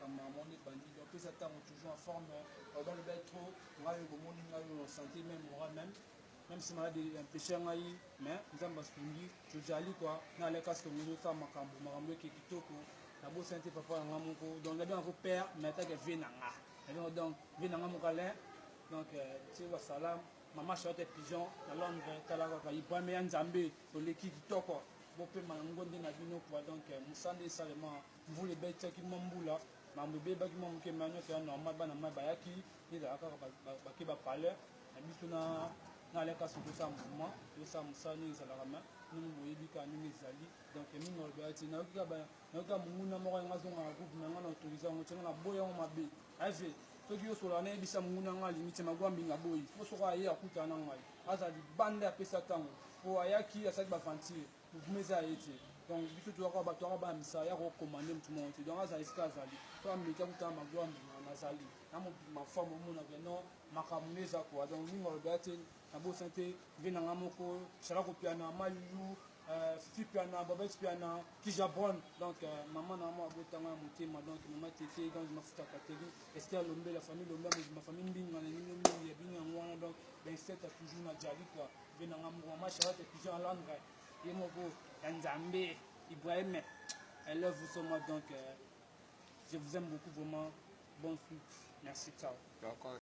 makambo monde bandi donc pesa tango toujours en forme dans le bel trop ngai ko monde ngai santé même morale même si malade empêcher ngai mais nzamba sungi jojali quoi na les casque nous ça makambo ki kitoko na bo santé papa ngamoko donc la bien ko père mais ta que venanga donc venanga mokale donc tu vois salam maman chote pigeon na Londres talaka ka ibame nzambe to leki kitoko bope mangonde na bino kwa donc musande salement vous les bêtes qui mambula mambe ba ki mamuke manyo ka normal bana mabayaki ni da aka ba ki ba parler na biso na leka so to sa mouvement to sa musani zalarama nous moyebi ka ni ezali donc mingo beati na ka munguna mo nga zonga groupe na ngana autoriser ngo tsenga na boya ngo mabe ave soki yo sola na bisa munguna nga limite magwambi nga boyi fo so ka ye akuta na ngai azali bande apesa tango po ayaki asaki ba ventile meza ete donc biso to ba misa ya ko commander mutu mo donc azali ska azali to ameka kuta magwambi na azali na mo ma forme mo na no makamuneza ko donc mingo beati na bo santé vena ngamoko shala ko piana malu fifi piana babet piana kijabon donc maman na mo abotanga motema donc maman tete donc mafuta kateri Esther Lombe la famille Lombe ma famille mbinga na nini ya binga ngwana donc ben c'est toujours na jali quoi vena ngamoko ma shala te pigeon landre yemoko Nzambe Ibrahim I love vous so much donc je vous aime beaucoup vraiment bon foot merci ciao.